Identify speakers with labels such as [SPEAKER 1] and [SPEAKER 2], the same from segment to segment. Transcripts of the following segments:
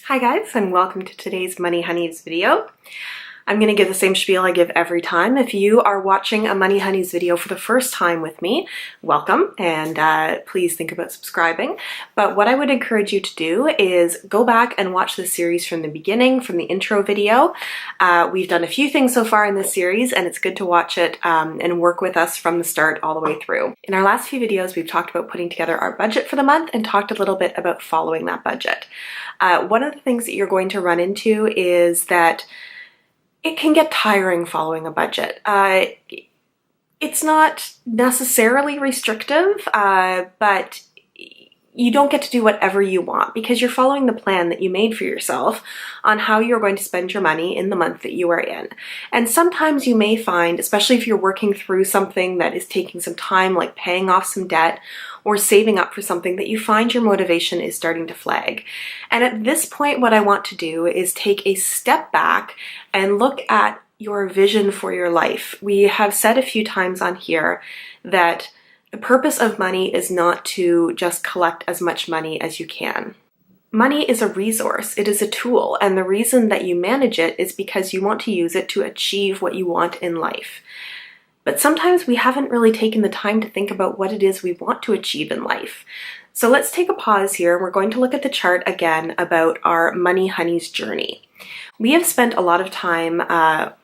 [SPEAKER 1] Hi guys, and welcome to today's Money Honeys video. I'm going to give the same spiel I give every time. If you are watching a Money Honeys video for the first time with me, welcome, and please think about subscribing. But what I would encourage you to do is go back and watch this series from the beginning, from the intro video. We've done a few things so far in this series, and it's good to watch it and work with us from the start all the way through. In our last few videos, we've talked about putting together our budget for the month and talked a little bit about following that budget. One of the things that you're going to run into is that it can get tiring following a budget. It's not necessarily restrictive, but you don't get to do whatever you want because you're following the plan that you made for yourself on how you're going to spend your money in the month that you are in. And sometimes you may find, especially if you're working through something that is taking some time, like paying off some debt or saving up for something, that you find your motivation is starting to flag. And at this point, what I want to do is take a step back and look at your vision for your life. We have said a few times on here that the purpose of money is not to just collect as much money as you can. Money is a resource, it is a tool, and the reason that you manage it is because you want to use it to achieve what you want in life. But sometimes we haven't really taken the time to think about what it is we want to achieve in life. So let's take a pause here, and we're going to look at the chart again about our Money Honeys journey. We have spent a lot of time,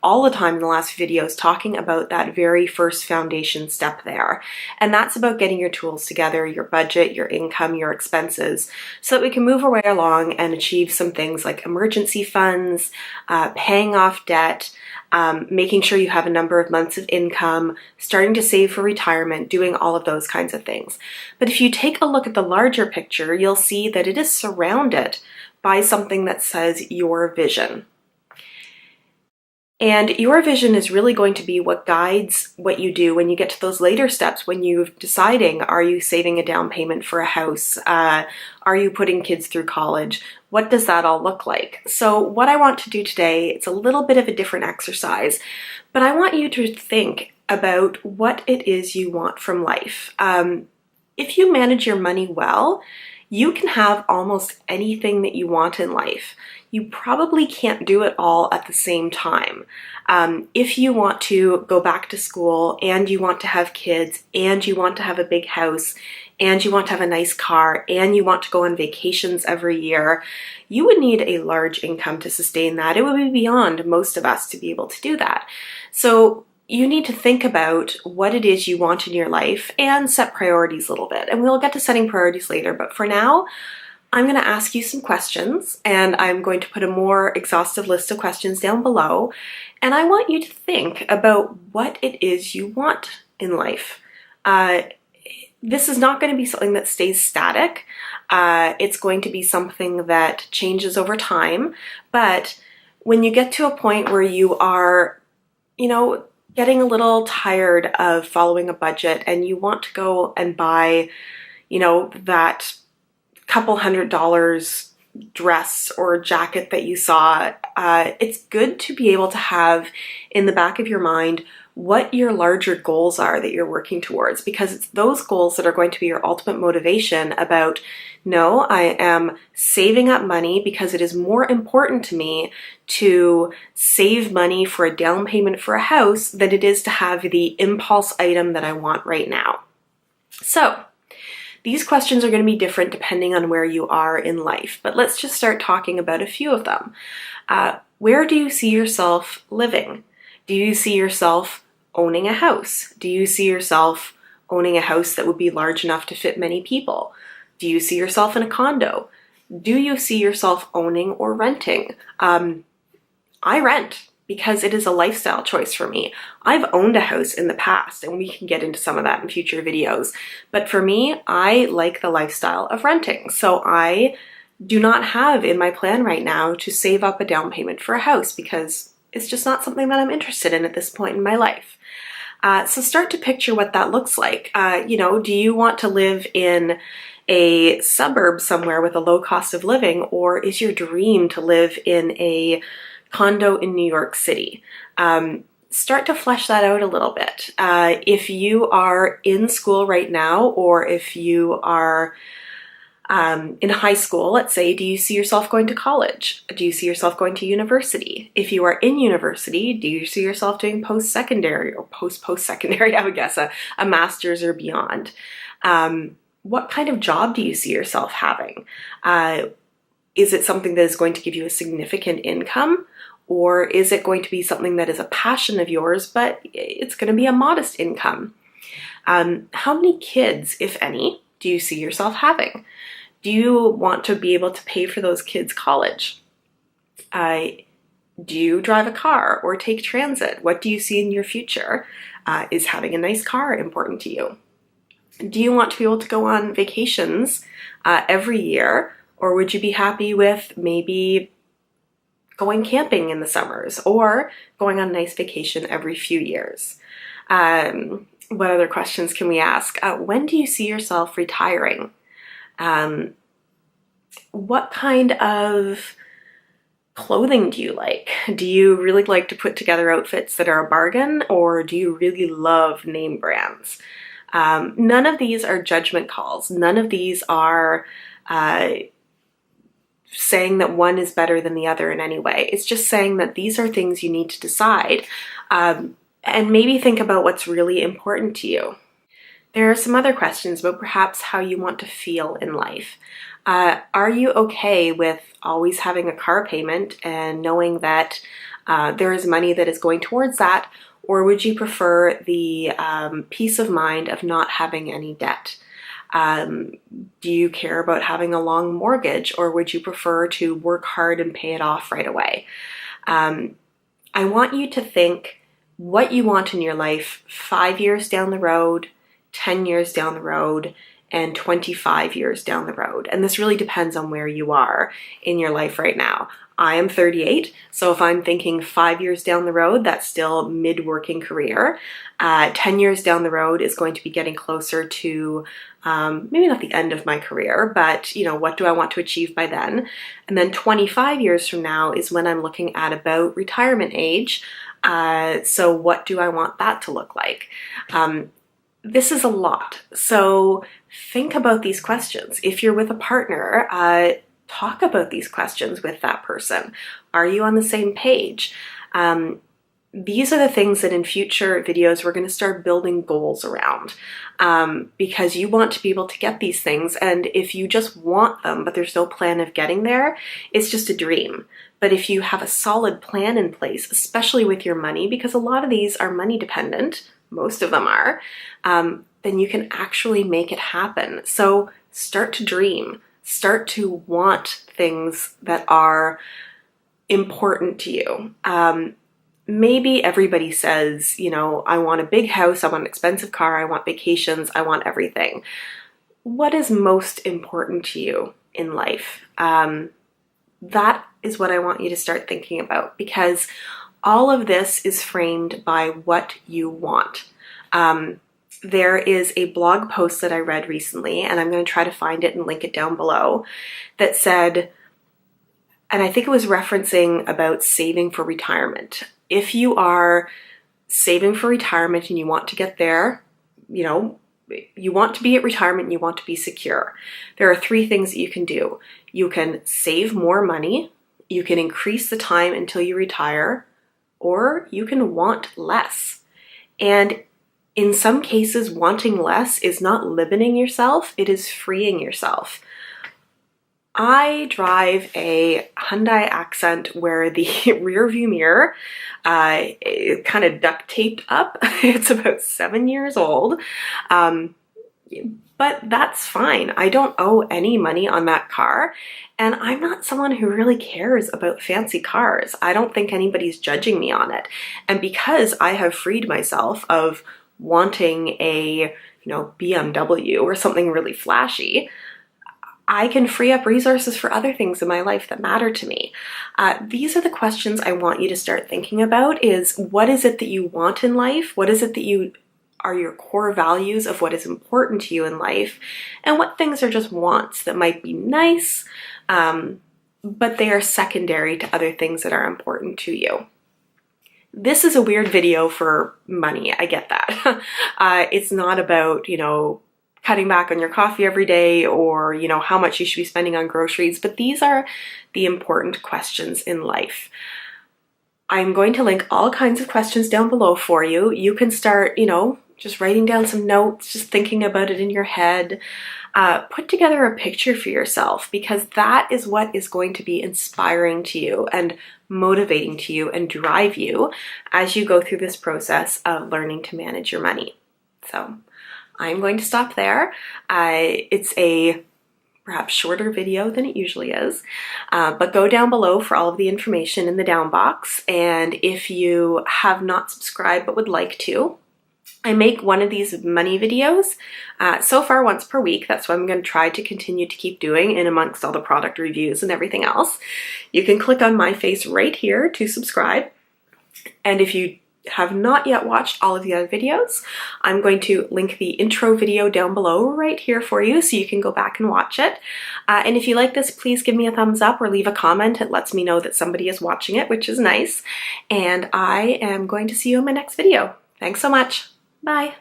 [SPEAKER 1] all the time in the last videos, talking about that very first foundation step there. And that's about getting your tools together, your budget, your income, your expenses, so that we can move our way along and achieve some things like emergency funds, paying off debt, making sure you have a number of months of income, starting to save for retirement, doing all of those kinds of things. But if you take a look at the larger picture, you'll see that it is surrounded by something that says your vision. And your vision is really going to be what guides what you do when you get to those later steps, when you're deciding, are you saving a down payment for a house? Are you putting kids through college? What does that all look like? So what I want to do today, it's a little bit of a different exercise, but I want you to think about what it is you want from life. If you manage your money well, you can have almost anything that you want in life. You probably can't do it all at the same time. If you want to go back to school and you want to have kids and you want to have a big house and you want to have a nice car and you want to go on vacations every year, you would need a large income to sustain that. It would be beyond most of us to be able to do that. So you need to think about what it is you want in your life and set priorities a little bit. And we'll get to setting priorities later, but for now, I'm going to ask you some questions, and I'm going to put a more exhaustive list of questions down below, and I want you to think about what it is you want in life. This is not going to be something that stays static. It's going to be something that changes over time, but when you get to a point where you are, getting a little tired of following a budget and you want to go and buy, that couple $100 dress or jacket that you saw, it's good to be able to have in the back of your mind what your larger goals are that you're working towards, because it's those goals that are going to be your ultimate motivation about, no, I am saving up money because it is more important to me to save money for a down payment for a house than it is to have the impulse item that I want right now. So these questions are going to be different depending on where you are in life, but let's just start talking about a few of them. Where do you see yourself living? Do you see yourself owning a house? Do you see yourself owning a house that would be large enough to fit many people? Do you see yourself in a condo? Do you see yourself owning or renting? I rent because it is a lifestyle choice for me. I've owned a house in the past, and we can get into some of that in future videos. But for me, I like the lifestyle of renting. So I do not have in my plan right now to save up a down payment for a house because it's just not something that I'm interested in at this point in my life. So start to picture what that looks like. Do you want to live in a suburb somewhere with a low cost of living, or is your dream to live in a condo in New York City? Start to flesh that out a little bit. If you are in school right now, or if you are In high school, let's say, do you see yourself going to college? Do you see yourself going to university? If you are in university, do you see yourself doing post-secondary or post-secondary, I would guess, a master's or beyond? What kind of job do you see yourself having? Is it something that is going to give you a significant income? Or is it going to be something that is a passion of yours, but it's going to be a modest income? How many kids, if any, do you see yourself having? Do you want to be able to pay for those kids' college? Do you drive a car or take transit? What do you see in your future? Is having a nice car important to you? Do you want to be able to go on vacations every year? Or would you be happy with maybe going camping in the summers or going on a nice vacation every few years? What other questions can we ask? When do you see yourself retiring? What kind of clothing do you like? Do you really like to put together outfits that are a bargain, or do you really love name brands? None of these are judgment calls. None of these are saying that one is better than the other in any way. It's just saying that these are things you need to decide, and maybe think about what's really important to you. There are some other questions about perhaps how you want to feel in life. Are you okay with always having a car payment and knowing that there is money that is going towards that, or would you prefer the peace of mind of not having any debt? Do you care about having a long mortgage, or would you prefer to work hard and pay it off right away? I want you to think what you want in your life 5 years down the road, 10 years down the road, and 25 years down the road. And this really depends on where you are in your life right now. I am 38, so if I'm thinking 5 years down the road, that's still mid-working career. 10 years down the road is going to be getting closer to maybe not the end of my career, but what do I want to achieve by then? And then 25 years from now is when I'm looking at about retirement age. So what do I want that to look like? This is a lot. So think about these questions. If you're with a partner, talk about these questions with that person. Are you on the same page? These are the things that in future videos we're going to start building goals around, because you want to be able to get these things. And if you just want them, but there's no plan of getting there, it's just a dream. But if you have a solid plan in place, especially with your money, because a lot of these are money dependent, most of them are, then you can actually make it happen. So start to dream. Start to want things that are important to you. Maybe everybody says, I want a big house, I want an expensive car, I want vacations, I want everything. What is most important to you in life? That is what I want you to start thinking about, because all of this is framed by what you want. There is a blog post that I read recently, and I'm going to try to find it and link it down below, that said, and I think it was referencing about saving for retirement. If you are saving for retirement and you want to get there, you want to be at retirement and you want to be secure, there are 3 things that you can do. You can save more money, you can increase the time until you retire, or you can want less. And in some cases, wanting less is not limiting yourself, it is freeing yourself. I drive a Hyundai Accent where the rear view mirror is kind of duct taped up. It's about 7 years old, but that's fine. I don't owe any money on that car, and I'm not someone who really cares about fancy cars. I don't think anybody's judging me on it. And because I have freed myself of wanting a BMW or something really flashy, I can free up resources for other things in my life that matter to me. These are the questions I want you to start thinking about, is what is it that you want in life? What is it that are your core values of what is important to you in life? And what things are just wants that might be nice, but they are secondary to other things that are important to you. This is a weird video for money, I get that. It's not about, cutting back on your coffee every day, or, you know, how much you should be spending on groceries, but these are the important questions in life. I'm going to link all kinds of questions down below for you. You can start, you know, just writing down some notes, just thinking about it in your head. Put together a picture for yourself, because that is what is going to be inspiring to you and motivating to you and drive you as you go through this process of learning to manage your money. So I'm going to stop there. It's a perhaps shorter video than it usually is, but go down below for all of the information in the down box. And if you have not subscribed but would like to, I make one of these money videos so far once per week. That's what I'm going to try to continue to keep doing in amongst all the product reviews and everything else. You can click on my face right here to subscribe. And if you have not yet watched all of the other videos, I'm going to link the intro video down below right here for you so you can go back and watch it. And if you like this, please give me a thumbs up or leave a comment. It lets me know that somebody is watching it, which is nice. And I am going to see you in my next video. Thanks so much. Bye.